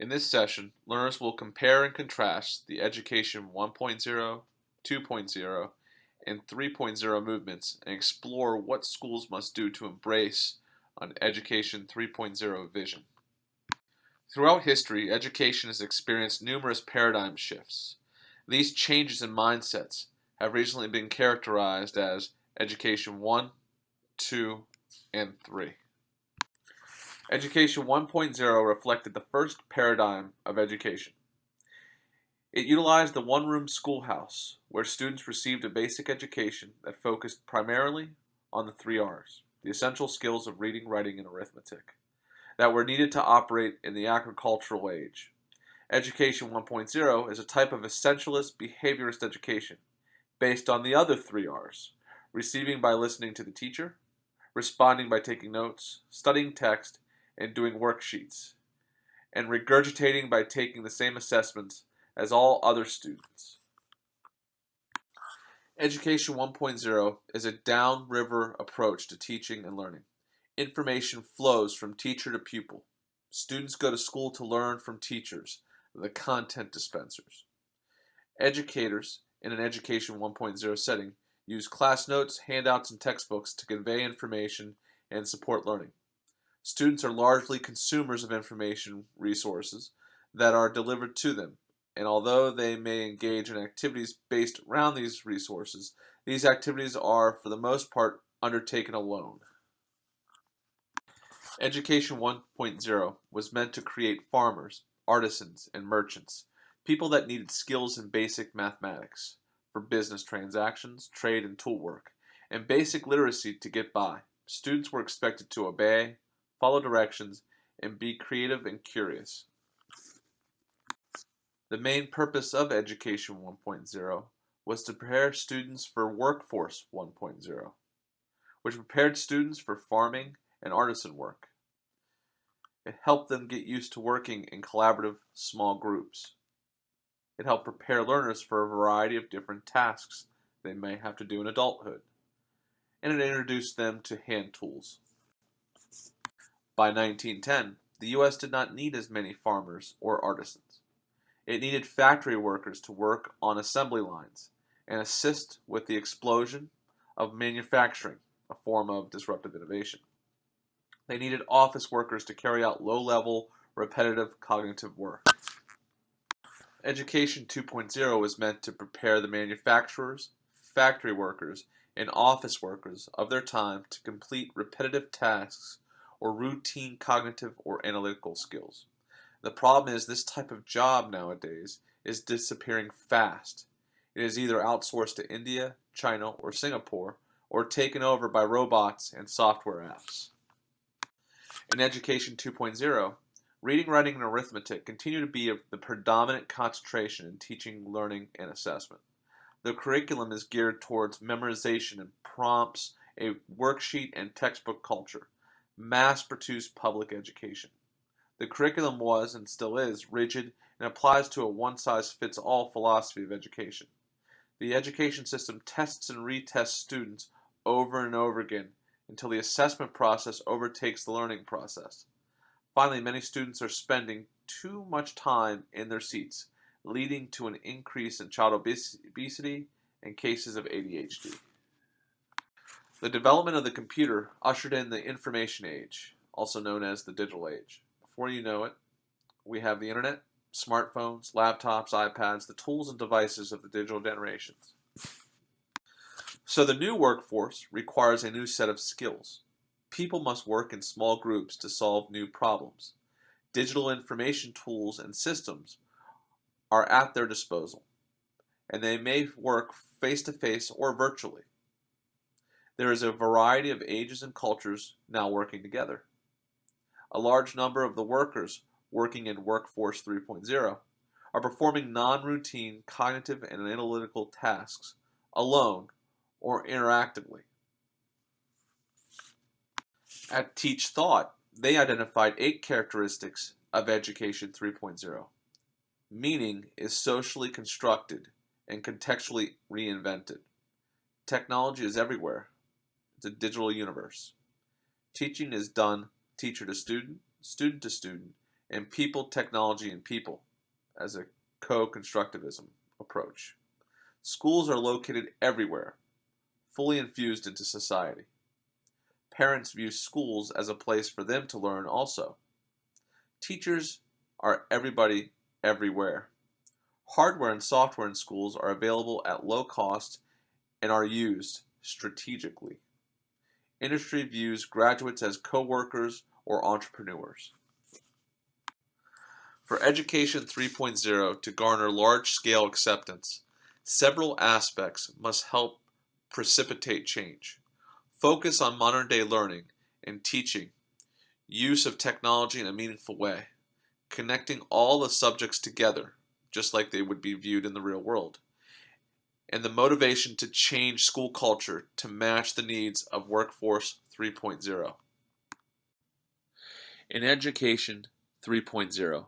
In this session, learners will compare and contrast the Education 1.0, 2.0, and 3.0 movements and explore what schools must do to embrace an Education 3.0 vision. Throughout history, education has experienced numerous paradigm shifts. These changes in mindsets have recently been characterized as Education 1, 2, and 3. Education 1.0 reflected the first paradigm of education. It utilized the one-room schoolhouse, where students received a basic education that focused primarily on the three R's, the essential skills of reading, writing, and arithmetic, that were needed to operate in the agricultural age. Education 1.0 is a type of essentialist behaviorist education based on the other three R's, receiving by listening to the teacher, responding by taking notes, studying text, and doing worksheets, and regurgitating by taking the same assessments as all other students. Education 1.0 is a downriver approach to teaching and learning. Information flows from teacher to pupil. Students go to school to learn from teachers, the content dispensers. Educators in an Education 1.0 setting use class notes, handouts, and textbooks to convey information and support learning. Students are largely consumers of information resources that are delivered to them, and although they may engage in activities based around these resources, these activities are, for the most part, undertaken alone. Education 1.0 was meant to create farmers, artisans, and merchants, people that needed skills in basic mathematics, for business transactions, trade, and tool work, and basic literacy to get by. Students were expected to obey, follow directions, and be creative and curious. The main purpose of Education 1.0 was to prepare students for Workforce 1.0, which prepared students for farming and artisan work. It helped them get used to working in collaborative, small groups. It helped prepare learners for a variety of different tasks they may have to do in adulthood, and it introduced them to hand tools. By 1910, the U.S. did not need as many farmers or artisans. It needed factory workers to work on assembly lines and assist with the explosion of manufacturing, a form of disruptive innovation. They needed office workers to carry out low-level, repetitive cognitive work. Education 2.0 was meant to prepare the manufacturers, factory workers, and office workers of their time to complete repetitive tasks or routine cognitive or analytical skills. The problem is this type of job nowadays is disappearing fast. It is either outsourced to India, China, or Singapore, or taken over by robots and software apps. In Education 2.0, reading, writing, and arithmetic continue to be the predominant concentration in teaching, learning, and assessment. The curriculum is geared towards memorization and prompts a worksheet and textbook culture, mass-produced public education. The curriculum was, and still is, rigid and applies to a one-size-fits-all philosophy of education. The education system tests and retests students over and over again until the assessment process overtakes the learning process. Finally, many students are spending too much time in their seats, leading to an increase in child obesity and cases of ADHD. The development of the computer ushered in the information age, also known as the digital age. Before you know it, we have the internet, smartphones, laptops, iPads, the tools and devices of the digital generations. So the new workforce requires a new set of skills. People must work in small groups to solve new problems. Digital information tools and systems are at their disposal, and they may work face-to-face or virtually. There is a variety of ages and cultures now working together. A large number of the workers working in Workforce 3.0 are performing non-routine cognitive and analytical tasks alone or interactively. At Teach Thought, they identified 8 characteristics of Education 3.0. Meaning is socially constructed and contextually reinvented. Technology is everywhere. It's a digital universe. Teaching is done teacher to student, student to student, and people, technology, and people as a co-constructivism approach. Schools are located everywhere, fully infused into society. Parents view schools as a place for them to learn also. Teachers are everybody, everywhere. Hardware and software in schools are available at low cost and are used strategically. Industry views graduates as co-workers or entrepreneurs. For Education 3.0 to garner large-scale acceptance, several aspects must help precipitate change. Focus on modern-day learning and teaching, use of technology in a meaningful way, connecting all the subjects together, just like they would be viewed in the real world, and the motivation to change school culture to match the needs of Workforce 3.0. In Education 3.0,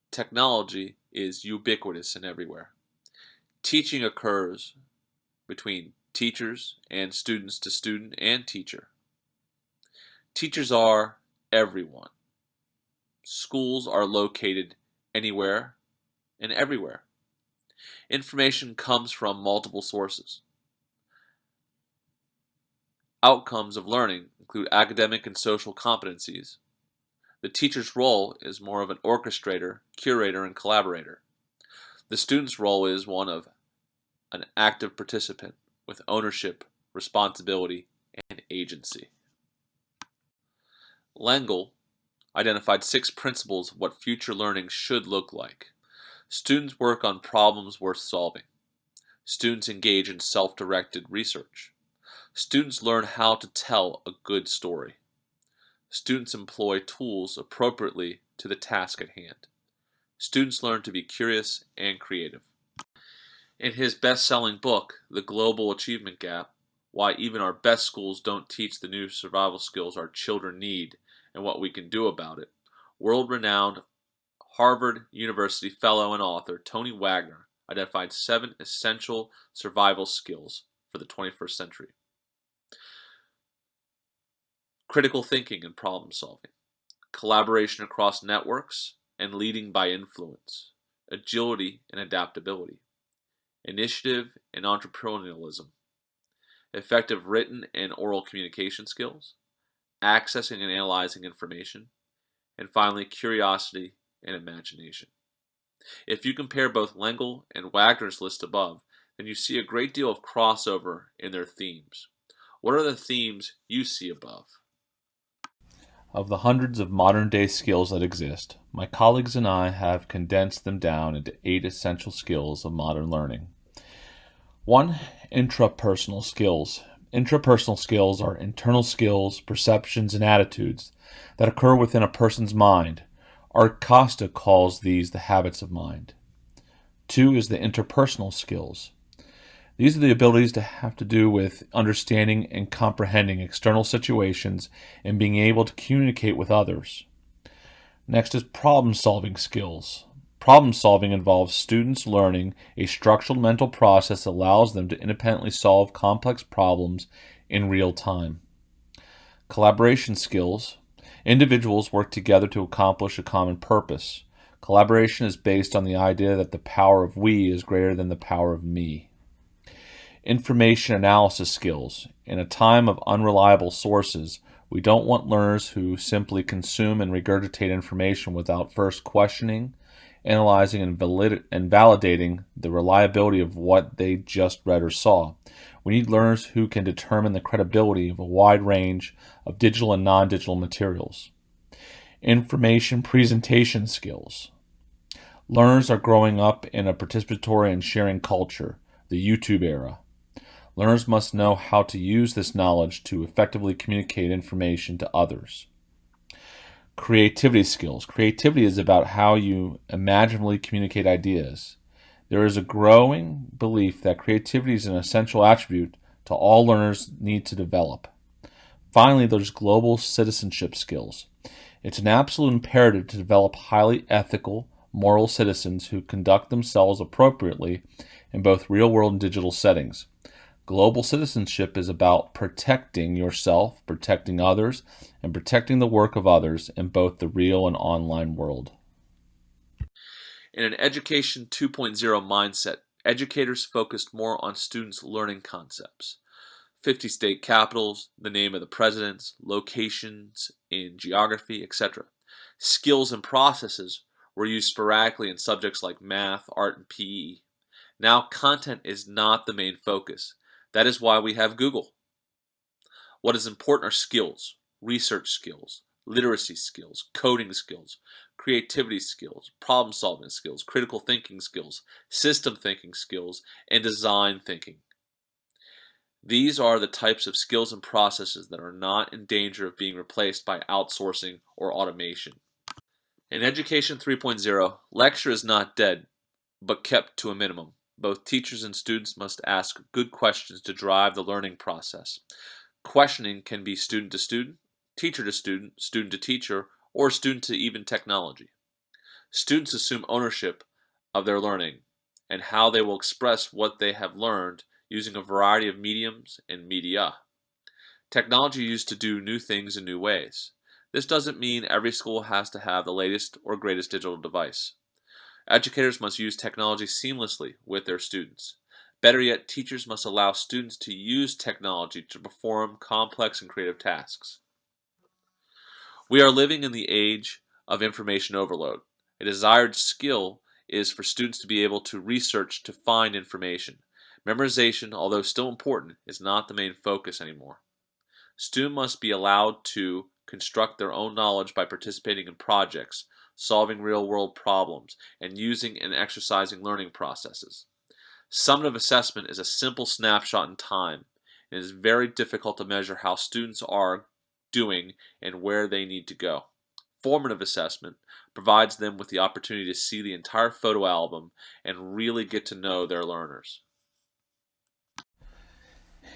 technology is ubiquitous and everywhere. Teaching occurs between teachers and students to student and teacher. Teachers are everyone. Schools are located anywhere and everywhere. Information comes from multiple sources. Outcomes of learning include academic and social competencies. The teacher's role is more of an orchestrator, curator, and collaborator. The student's role is one of an active participant with ownership, responsibility, and agency. L'Engle identified 6 principles of what future learning should look like. Students work on problems worth solving. Students engage in self-directed research. Students learn how to tell a good story. Students employ tools appropriately to the task at hand. Students learn to be curious and creative. In his best-selling book, The Global Achievement Gap, Why Even Our Best Schools Don't Teach the New Survival Skills Our Children Need and What We Can Do About It, world-renowned Harvard University fellow and author Tony Wagner identified 7 essential survival skills for the 21st century. Critical thinking and problem solving, collaboration across networks and leading by influence, agility and adaptability, initiative and entrepreneurialism, effective written and oral communication skills, accessing and analyzing information, and finally curiosity and imagination. If you compare both L'Engle and Wagner's list above, then you see a great deal of crossover in their themes. What are the themes you see above? Of the hundreds of modern-day skills that exist, my colleagues and I have condensed them down into 8 essential skills of modern learning. 1. Intrapersonal skills. Intrapersonal skills are internal skills, perceptions, and attitudes that occur within a person's mind. Art Costa calls these the habits of mind. 2 is the interpersonal skills. These are the abilities to have to do with understanding and comprehending external situations and being able to communicate with others. Next is problem-solving skills. Problem-solving involves students learning a structured mental process that allows them to independently solve complex problems in real time. Collaboration skills. Individuals work together to accomplish a common purpose. Collaboration is based on the idea that the power of we is greater than the power of me. Information analysis skills. In a time of unreliable sources, we don't want learners who simply consume and regurgitate information without first questioning, analyzing, and validating the reliability of what they just read or saw. We need learners who can determine the credibility of a wide range of digital and non-digital materials. Information presentation skills. Learners are growing up in a participatory and sharing culture, the YouTube era. Learners must know how to use this knowledge to effectively communicate information to others. Creativity skills. Creativity is about how you imaginatively communicate ideas. There is a growing belief that creativity is an essential attribute to all learners need to develop. Finally, there's global citizenship skills. It's an absolute imperative to develop highly ethical, moral citizens who conduct themselves appropriately in both real-world and digital settings. Global citizenship is about protecting yourself, protecting others, and protecting the work of others in both the real and online world. In an Education 2.0 mindset, educators focused more on students' learning concepts. 50 state capitals, the name of the presidents, locations in geography, etc. Skills and processes were used sporadically in subjects like math, art, and PE. Now content is not the main focus. That is why we have Google. What is important are skills, research skills, literacy skills, coding skills, creativity skills, problem solving skills, critical thinking skills, system thinking skills, and design thinking. These are the types of skills and processes that are not in danger of being replaced by outsourcing or automation. In Education 3.0, lecture is not dead, but kept to a minimum. Both teachers and students must ask good questions to drive the learning process. Questioning can be student to student, teacher to student, student to teacher, or student to even technology. Students assume ownership of their learning and how they will express what they have learned using a variety of mediums and media. Technology is used to do new things in new ways. This doesn't mean every school has to have the latest or greatest digital device. Educators must use technology seamlessly with their students. Better yet, teachers must allow students to use technology to perform complex and creative tasks. We are living in the age of information overload. A desired skill is for students to be able to research to find information. Memorization, although still important, is not the main focus anymore. Students must be allowed to construct their own knowledge by participating in projects, solving real-world problems, and using and exercising learning processes. Summative assessment is a simple snapshot in time, and it is very difficult to measure how students are doing and where they need to go. Formative assessment provides them with the opportunity to see the entire photo album and really get to know their learners.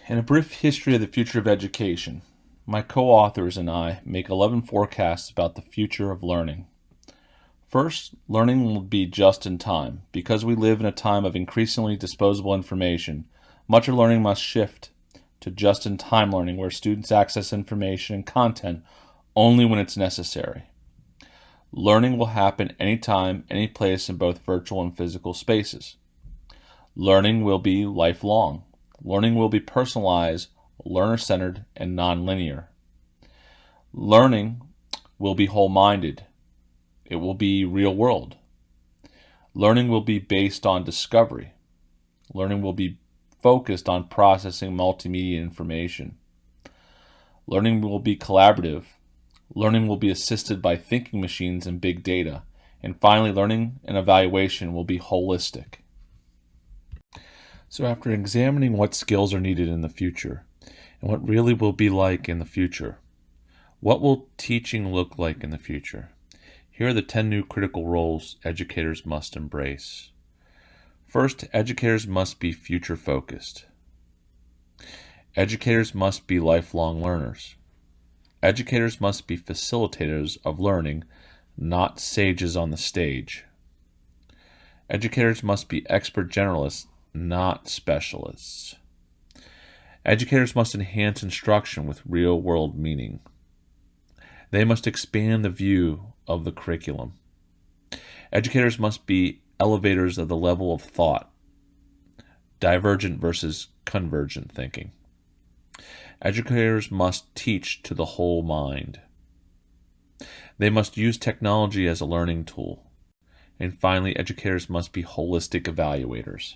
In a brief history of the future of education, my co-authors and I make 11 forecasts about the future of learning. First, learning will be just in time. Because we live in a time of increasingly disposable information, much of learning must shift to just-in-time learning, where students access information and content only when it's necessary. Learning will happen anytime, any place in both virtual and physical spaces. Learning will be lifelong. Learning will be personalized, learner-centered, and non-linear. Learning will be whole-minded. It will be real-world. Learning will be based on discovery. Learning will be focused on processing multimedia information. Learning will be collaborative. Learning will be assisted by thinking machines and big data. And finally, learning and evaluation will be holistic. So after examining what skills are needed in the future and what really will be like in the future, what will teaching look like in the future? Here are the 10 new critical roles educators must embrace. First, educators must be future-focused. Educators must be lifelong learners. Educators must be facilitators of learning, not sages on the stage. Educators must be expert generalists, not specialists. Educators must enhance instruction with real-world meaning. They must expand the view of the curriculum. Educators must be elevators of the level of thought, divergent versus convergent thinking. Educators must teach to the whole mind. They must use technology as a learning tool. And finally, educators must be holistic evaluators.